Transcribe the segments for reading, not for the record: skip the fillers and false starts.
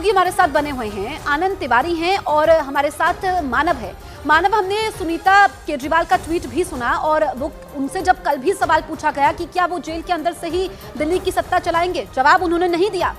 सहयोगी हमारे साथ बने हुए हैं, आनंद तिवारी हैं और हमारे साथ मानव है। मानव, हमने सुनीता केजरीवाल का ट्वीट भी सुना और वो उनसे जब कल भी सवाल पूछा गया कि क्या वो जेल के अंदर से ही दिल्ली की सत्ता चलाएंगे, जवाब उन्होंने नहीं दिया।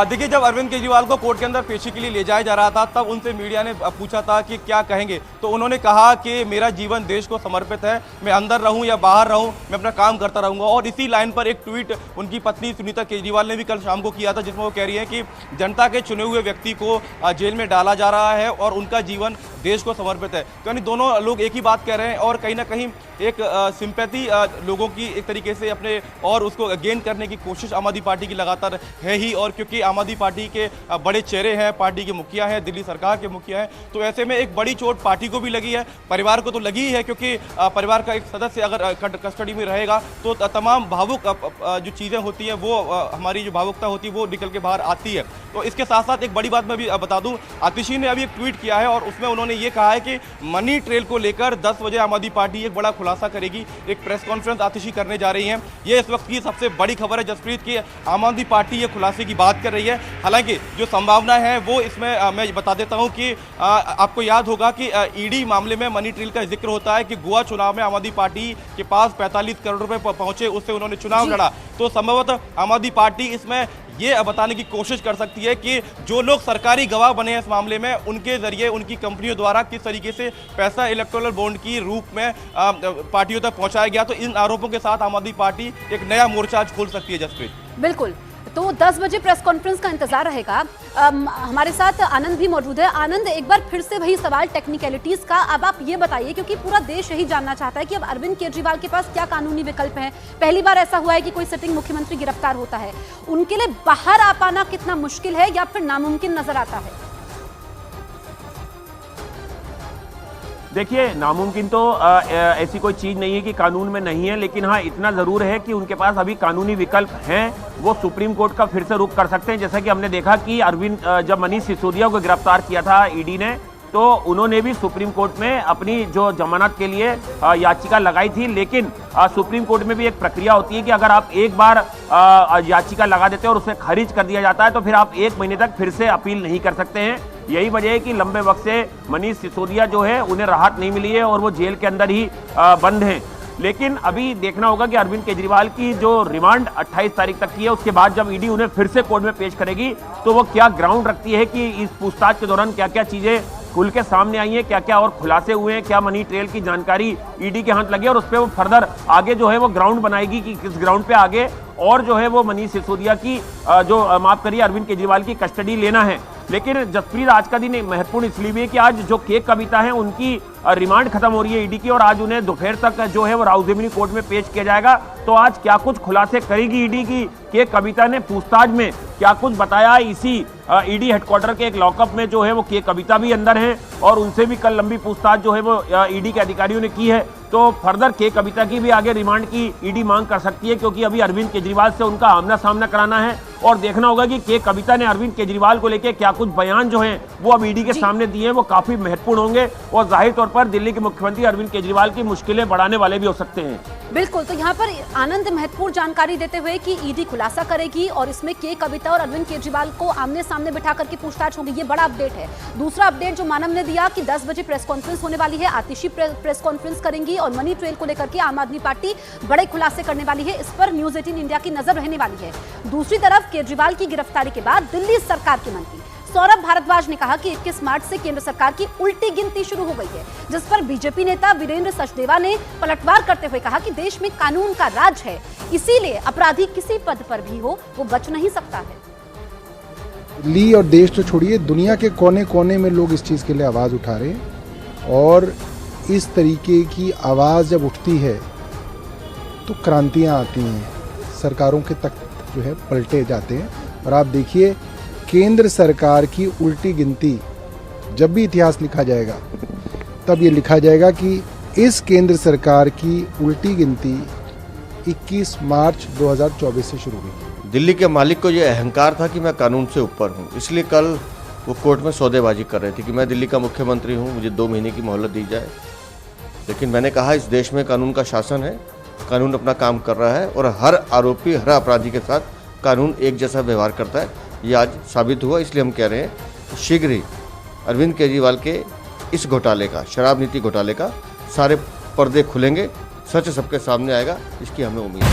देखिए, जब अरविंद केजरीवाल को कोर्ट के अंदर पेशी के लिए ले जाया जा रहा था तब उनसे मीडिया ने पूछा था कि क्या कहेंगे, तो उन्होंने कहा कि मेरा जीवन देश को समर्पित है, मैं अंदर रहूं या बाहर रहूं मैं अपना काम करता रहूंगा। और इसी लाइन पर एक ट्वीट उनकी पत्नी सुनीता केजरीवाल ने भी कल शाम को किया था, जिसमें वो कह रही है कि जनता के चुने हुए व्यक्ति को जेल में डाला जा रहा है और उनका जीवन देश को समर्पित है। तो यानी दोनों लोग एक ही बात कह रहे हैं और कहीं ना कहीं एक सिंपैथी लोगों की एक तरीके से अपने और उसको गेन करने की कोशिश आम आदमी पार्टी की लगातार है ही। और क्योंकि आम आदमी पार्टी के बड़े चेहरे हैं, पार्टी के मुखिया हैं, दिल्ली सरकार के मुखिया हैं, तो ऐसे में एक बड़ी चोट पार्टी को भी लगी है, परिवार को तो लगी ही है, क्योंकि परिवार का एक सदस्य अगर कस्टडी में रहेगा तो तमाम भावुक जो चीज़ें होती हैं वो हमारी जो भावुकता होती है वो निकल के बाहर आती है। तो इसके साथ साथ एक बड़ी बात मैं भी बता दूं, आतिशी ने अभी एक ट्वीट किया है और उसमें उन्होंने ये कहा है कि मनी ट्रेल को लेकर 10 बजे आम आदमी पार्टी एक बड़ा खुलासा करेगी। एक प्रेस कॉन्फ्रेंस आतिशी करने जा रही हैं। ये इस वक्त की सबसे बड़ी खबर है जसप्रीत की, आम आदमी पार्टी ये खुलासे की बात कर रही है। हालांकि जो संभावना है वो इसमें मैं बता देता हूं कि आपको याद होगा कि ईडी मामले में मनी ट्रेल का जिक्र होता है कि गोवा चुनाव में आम आदमी पार्टी के पास 45 करोड़ रुपए पहुंचे, उससे उन्होंने चुनाव लड़ा। तो संभवतः आम आदमी पार्टी इसमें ये बताने की कोशिश कर सकती है कि जो लोग सरकारी गवाह बने हैं इस मामले में, उनके जरिए उनकी कंपनियों द्वारा किस तरीके से पैसा इलेक्टोरल बॉन्ड की रूप में पार्टियों तक पहुंचाया गया। तो इन आरोपों के साथ आम आदमी पार्टी एक नया मोर्चा आज खोल सकती है जसप्रीत। बिल्कुल, तो 10 बजे प्रेस कॉन्फ्रेंस का इंतजार रहेगा। हमारे साथ आनंद भी मौजूद है। आनंद, एक बार फिर से वही सवाल टेक्निकलिटीज का, अब आप ये बताइए, क्योंकि पूरा देश यही जानना चाहता है कि अब अरविंद केजरीवाल के पास क्या कानूनी विकल्प हैं। पहली बार ऐसा हुआ है कि कोई सिटिंग मुख्यमंत्री गिरफ्तार होता है, उनके लिए बाहर आ पाना कितना मुश्किल है या फिर नामुमकिन नजर आता है? देखिए, नामुमकिन तो ऐसी कोई चीज़ नहीं है कि कानून में नहीं है, लेकिन हाँ इतना ज़रूर है कि उनके पास अभी कानूनी विकल्प हैं। वो सुप्रीम कोर्ट का फिर से रुख कर सकते हैं। जैसा कि हमने देखा कि अरविंद जब मनीष सिसोदिया को गिरफ्तार किया था ईडी ने, तो उन्होंने भी सुप्रीम कोर्ट में अपनी जो जमानत के लिए याचिका लगाई थी। लेकिन सुप्रीम कोर्ट में भी एक प्रक्रिया होती है कि अगर आप एक बार याचिका लगा देते हैं और उसे खारिज कर दिया जाता है तो फिर आप 1 महीने तक फिर से अपील नहीं कर सकते हैं। यही वजह है कि लंबे वक्त से मनीष सिसोदिया जो है उन्हें राहत नहीं मिली है और वो जेल के अंदर ही बंद हैं। लेकिन अभी देखना होगा कि अरविंद केजरीवाल की जो रिमांड 28 तारीख तक की है, उसके बाद जब ईडी उन्हें फिर से कोर्ट में पेश करेगी तो वो क्या ग्राउंड रखती है कि इस पूछताछ के दौरान क्या क्या चीजें खुल के सामने आई हैं, क्या क्या और खुलासे हुए हैं, क्या मनी ट्रेल की जानकारी ईडी के हाथ लगी और उस पर वो फर्दर आगे जो है वो ग्राउंड बनाएगी कि किस ग्राउंड पे आगे और जो है वो मनीष सिसोदिया की जो माफ करिए अरविंद केजरीवाल की कस्टडी लेना है। लेकिन जसप्रीत, आज का दिन महत्वपूर्ण इसलिए भी है कि आज जो के कविता है उनकी रिमांड खत्म हो रही है ईडी की और आज उन्हें दोपहर तक जो है वो राउज़ेमिनी कोर्ट में पेश किया जाएगा। तो आज क्या कुछ खुलासे करेगी ईडी की के कविता ने, पूछताछ में क्या कुछ बताया। इसी ईडी हेडक्वार्टर के एक लॉकअप में जो है वो के कविता भी अंदर है और उनसे भी कल लंबी पूछताछ जो है वो ईडी के अधिकारियों ने की है। तो फर्दर के कविता की भी आगे रिमांड की ईडी मांग कर सकती है, क्योंकि अभी अरविंद केजरीवाल से उनका आमना सामना कराना है और देखना होगा कि के कविता ने अरविंद केजरीवाल को लेकर क्या कुछ बयान जो हैं वो अब ईडी के सामने दिए हैं, वो काफी महत्वपूर्ण होंगे और जाहिर तौर पर दिल्ली के मुख्यमंत्री अरविंद केजरीवाल की मुश्किलें बढ़ाने वाले भी हो सकते हैं। बिल्कुल, तो यहाँ पर आनंद महत्वपूर्ण जानकारी देते हुए कि ईडी खुलासा करेगी और इसमें के कविता और अरविंद केजरीवाल को आमने सामने बिठा करके पूछताछ होगी, ये बड़ा अपडेट है। दूसरा अपडेट जो मानव ने दिया कि 10 बजे प्रेस कॉन्फ्रेंस होने वाली है, आतिशी प्रेस कॉन्फ्रेंस करेंगी और मनी ट्रेल को लेकर के आम आदमी पार्टी बड़े खुलासे करने वाली है। इस पर न्यूज 18 इंडिया की नजर रहने वाली है। दूसरी तरफ केजरीवाल की गिरफ्तारी के बाद दिल्ली सरकार के मंत्री सौरभ भारद्वाज ने कहा कि 21 मार्च से केंद्र सरकार की उल्टी गिनती शुरू हो गई है, जिस पर बीजेपी नेता वीरेंद्र सचदेवा ने पलटवार करते हुए कहा कि देश में कानून का राज है, इसीलिए अपराधी किसी पद पर भी हो वो बच नहीं सकता है। दिल्ली और देश तो छोड़िए, दुनिया के कोने कोने में लोग इस चीज़ के लिए आवाज़ उठा रहे हैं और इस तरीके की आवाज़ जब उठती है तो क्रांतियाँ आती हैं, सरकारों के तख्त जो है पलटे जाते हैं। और आप देखिए, केंद्र सरकार की उल्टी गिनती जब भी इतिहास लिखा जाएगा तब ये लिखा जाएगा कि इस केंद्र सरकार की उल्टी गिनती 21 मार्च 2024 से शुरू हुई। दिल्ली के मालिक को ये अहंकार था कि मैं कानून से ऊपर हूँ, इसलिए कल वो कोर्ट में सौदेबाजी कर रहे थे कि मैं दिल्ली का मुख्यमंत्री हूँ, मुझे 2 महीने की मोहलत दी जाए। लेकिन मैंने कहा इस देश में कानून का शासन है, कानून अपना काम कर रहा है और हर आरोपी, हर अपराधी के साथ कानून एक जैसा व्यवहार करता है, ये आज साबित हुआ। इसलिए हम कह रहे हैं कि शीघ्र ही अरविंद केजरीवाल के इस घोटाले का, शराब नीति घोटाले का सारे पर्दे खुलेंगे, सच सबके सामने आएगा, इसकी हमें उम्मीद है।